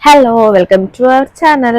Hello welcome to our channel.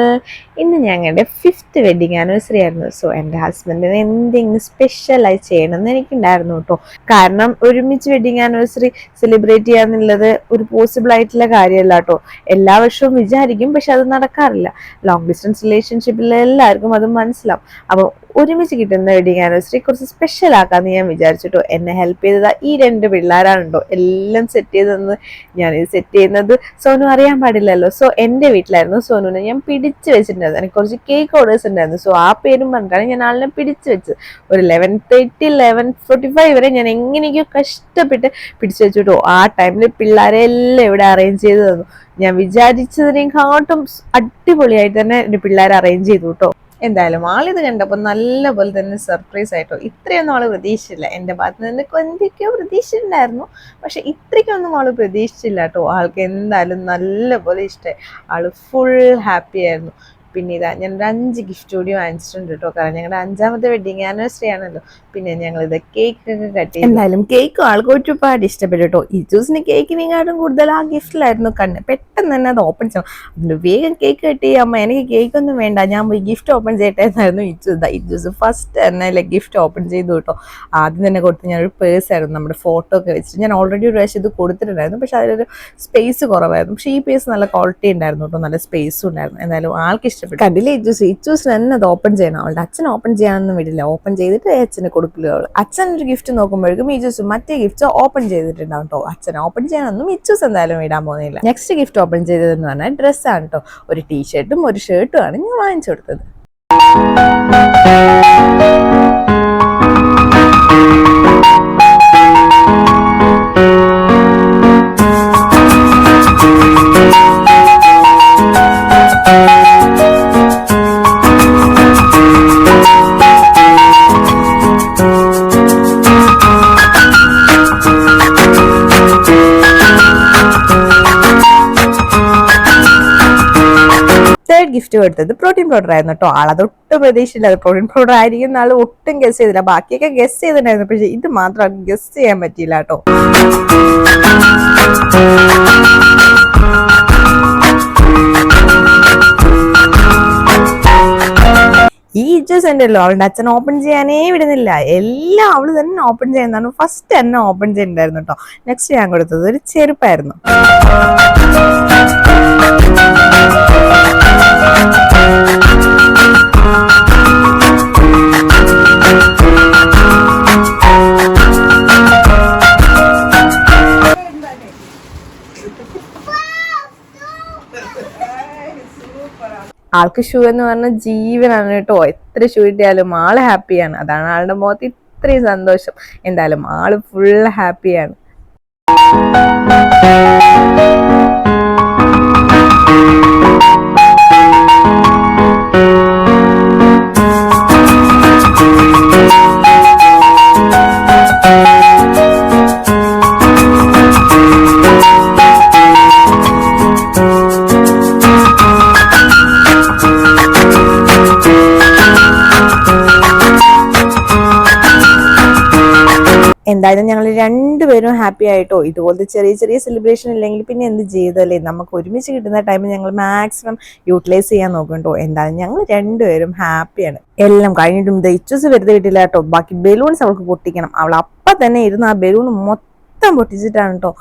ഇന്ന് ഞങ്ങളുടെ 5th wedding anniversary ആയിരുന്നു. സോ എൻ്റെ ഹസ്ബൻഡിന് എന്തെങ്കിലും സ്പെഷ്യലായി ചെയ്യണമെന്ന് എനിക്കുണ്ടായിരുന്നു കേട്ടോ. കാരണം ഒരുമിച്ച് വെഡിങ് ആനിവേഴ്സറി സെലിബ്രേറ്റ് ചെയ്യാന്നുള്ളത് ഒരു പോസിബിൾ ആയിട്ടുള്ള കാര്യമല്ല കേട്ടോ. എല്ലാ വർഷവും വിചാരിക്കും, പക്ഷെ അത് നടക്കാറില്ല. ലോങ് ഡിസ്റ്റൻസ് റിലേഷൻഷിപ്പിൽ എല്ലാവർക്കും അത് മനസ്സിലാവും. അപ്പോൾ ഒരുമിച്ച് കിട്ടുന്ന വെഡിങ് ആനിവേഴ്സറി കുറച്ച് സ്പെഷ്യൽ ആക്കാമെന്ന് ഞാൻ വിചാരിച്ചിട്ടോ. എന്നെ ഹെൽപ്പ് ചെയ്തത് ഈ 2 പിള്ളേരാണുണ്ടോ എല്ലാം സെറ്റ് ചെയ്തതെന്ന്. ഞാനിത് സെറ്റ് ചെയ്യുന്നത് സോനു അറിയാൻ പാടില്ലല്ലോ. സോ എൻ്റെ വീട്ടിലായിരുന്നു സോനുവിനെ ഞാൻ പിടിച്ചു വെച്ചിട്ടുണ്ടായിരുന്നു. എനിക്ക് കുറച്ച് കേക്ക് ഓർഡേഴ്സ് ഉണ്ടായിരുന്നു. സോ ആ പേരും പറഞ്ഞിട്ടാണ് ഞാൻ ആളിനെ പിടിച്ചു വെച്ചത്. ഒരു 11:30 11:45 വരെ ഞാൻ എങ്ങനെയൊക്കെയോ കഷ്ടപ്പെട്ട് പിടിച്ചു വെച്ചിട്ടോ. ആ ടൈമിൽ പിള്ളേരെ എല്ലാം ഇവിടെ അറേഞ്ച് ചെയ്ത് തന്നു. ഞാൻ വിചാരിച്ചതിനെക്കാട്ടും അടിപൊളിയായിട്ട് തന്നെ എൻ്റെ പിള്ളേരെ അറേഞ്ച് ചെയ്തു കേട്ടോ. എന്തായാലും ആളിത് കണ്ടപ്പോൾ നല്ല പോലെ തന്നെ സർപ്രൈസ് ആയിട്ടോ. ഇത്രയൊന്നും ആള് പ്രതീക്ഷിച്ചില്ല. എൻ്റെ ഭാഗത്ത് നിന്ന് എന്തൊക്കെയോ പ്രതീക്ഷിച്ചിട്ടുണ്ടായിരുന്നു, പക്ഷെ ഇത്രയ്ക്കൊന്നും ആള് പ്രതീക്ഷിച്ചില്ല കേട്ടോ. ആൾക്ക് എന്തായാലും നല്ല പോലെ ഇഷ്ടമായി. ആള് ഫുൾ ഹാപ്പി ആയിരുന്നു. പിന്നെ ഇതാ ഞാൻ 5 ഗിഫ്റ്റ് കൂടി വാങ്ങിച്ചിട്ടുണ്ട് കേട്ടോ. കാരണം ഞങ്ങളുടെ 5ാമത്തെ വെഡിങ് ആനിവേഴ്സറി ആണല്ലോ. പിന്നെ ഞങ്ങളിത് കേക്ക് ഒക്കെ കട്ട് ചെയ്തു. എന്തായാലും കേക്ക് ആൾക്ക് ഒരുപാട് ഇഷ്ടപ്പെട്ടു കേട്ടോ. ഈ ജ്യൂസിന് കേക്കിനെക്കാട്ടും കൂടുതൽ ആ ഗിഫ്റ്റിലായിരുന്നു കണ്ണ്. പെട്ടെന്ന് തന്നെ അത് ഓപ്പൺ ചെയ്യണം. അതിന് വേഗം കേക്ക് കട്ട് ചെയ്യാമ്മ, എനിക്ക് കേക്ക് ഒന്നും വേണ്ട, ഞാൻ പോയി ഗിഫ്റ്റ് ഓപ്പൺ ചെയ്യട്ടെ എന്നായിരുന്നു ഈ ജ്യൂസ് ഫസ്റ്റ് തന്നെ ഗിഫ്റ്റ് ഓപ്പൺ ചെയ്തു കേട്ടോ. ആദ്യം തന്നെ കൊടുത്ത് ഞാനൊരു പേഴ്സായിരുന്നു നമ്മുടെ ഫോട്ടോ ഒക്കെ വെച്ചിട്ട്. ഞാൻ ഓൾറെഡി ഒരു പ്രാവശ്യം ഇത് കൊടുത്തിട്ടുണ്ടായിരുന്നു, പക്ഷെ അതിലൊരു സ്പേസ് കുറവായിരുന്നു. പക്ഷേ ഈ പേഴ്സ് നല്ല ക്വാളിറ്റി ഉണ്ടായിരുന്നു കേട്ടോ, നല്ല സ്പേസും ഉണ്ടായിരുന്നു. എന്തായാലും ആൾക്ക് ഇഷ്ടപ്പെട്ടു. കണ്ടില്ലേ ഈ ജ്യൂസ് തന്നെ അത് ഓപ്പൺ ചെയ്യണം. അവളുടെ അച്ഛൻ ഓപ്പൺ ചെയ്യാനൊന്നും വിടില്ല. ഓപ്പൺ ചെയ്തിട്ട് അച്ഛന് കൊടുക്കില്ല. അവൾ അച്ഛൻ ഒരു ഗിഫ്റ്റ് നോക്കുമ്പോഴേക്കും ഈ ജ്യൂസ് മറ്റേ ഗിഫ്റ്റ് ഓപ്പൺ ചെയ്തിട്ടുണ്ടാവും കേട്ടോ. അച്ഛൻ ഓപ്പൺ ചെയ്യാനൊന്നും ഈ ജ്യൂസ് എന്തായാലും ഇടാൻ പോകുന്നില്ല. നെക്സ്റ്റ് ഗിഫ്റ്റ് ഓപ്പൺ ചെയ്തതെന്ന് പറഞ്ഞാൽ ഡ്രസ്സാണ് കേട്ടോ. ഒരു ടീഷർട്ടും ഒരു ഷർട്ടും ആണ് ഞാൻ വാങ്ങിച്ചു കൊടുത്തത്. ഗിഫ്റ്റ് കൊടുത്തത് പ്രോട്ടീൻ പൗഡർ ആയിരുന്നു കേട്ടോ. ആളതൊട്ടും പ്രതീക്ഷയില്ല അത് പ്രോട്ടീൻ പൗഡർ ആയിരിക്കും. ആൾ ഒട്ടും ഗസ് ചെയ്തില്ല. ബാക്കിയൊക്കെ ഗസ് ചെയ്തിട്ടുണ്ടായിരുന്നു, പക്ഷെ ഇത് മാത്രം ഗസ് ചെയ്യാൻ പറ്റിയില്ല കേട്ടോ. ഈ ജ്യൂസ് ഉണ്ടല്ലോ അവളുടെ അച്ഛൻ ഓപ്പൺ ചെയ്യാനേ വിടുന്നില്ല. എല്ലാം അവള് തന്നെ ഓപ്പൺ ചെയ്യുന്നതാണ്. ഫസ്റ്റ് തന്നെ ഓപ്പൺ ചെയ്യുന്നുണ്ടായിരുന്നു കേട്ടോ. നെക്സ്റ്റ് ഞാൻ കൊടുത്തത് ഒരു ചെരുപ്പായിരുന്നു. ആൾക്ക് ഷൂ എന്ന് പറഞ്ഞാൽ ജീവനാണ് കേട്ടോ. എത്ര ഷൂ കിട്ടിയാലും ആള് ഹാപ്പിയാണ്. അതാണ് ആളുടെ മുഖത്ത് ഇത്രയും സന്തോഷം. എന്തായാലും ആള് ഫുൾ ഹാപ്പിയാണ്. എന്തായാലും ഞങ്ങൾ 2 പേരും ഹാപ്പി ആയിട്ടോ. ഇതുപോലത്തെ ചെറിയ ചെറിയ സെലിബ്രേഷൻ ഇല്ലെങ്കിൽ പിന്നെ എന്ത് ചെയ്തല്ലേ. നമുക്ക് ഒരുമിച്ച് കിട്ടുന്ന ടൈം ഞങ്ങൾ മാക്സിമം യൂട്ടിലൈസ് ചെയ്യാൻ നോക്കും കേട്ടോ. എന്തായാലും ഞങ്ങൾ 2 പേരും ഹാപ്പിയാണ്. എല്ലാം കഴിഞ്ഞിട്ടും ഇത് ഇച്ചൂസ് വെറുതെ വിട്ടില്ല കേട്ടോ. ബാക്കി ബലൂൺസ് അവൾക്ക് പൊട്ടിക്കണം. അവൾ അപ്പം തന്നെ ഇരുന്ന് ആ ബലൂൺ മൊത്തം പൊട്ടിച്ചിട്ടാണ് കേട്ടോ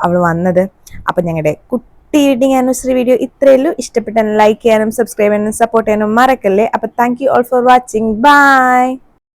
അവൾ വന്നത്. അപ്പം ഞങ്ങളുടെ കുട്ടി വെഡിങ് ആനിവേഴ്സറി വീഡിയോ ഇത്രയുള്ളൂ. ഇഷ്ടപ്പെട്ടാൽ ലൈക്ക് ചെയ്യാനും സബ്സ്ക്രൈബ് ചെയ്യാനും സപ്പോർട്ട് ചെയ്യാനും മറക്കല്ലേ. അപ്പം thank you all for watching. By.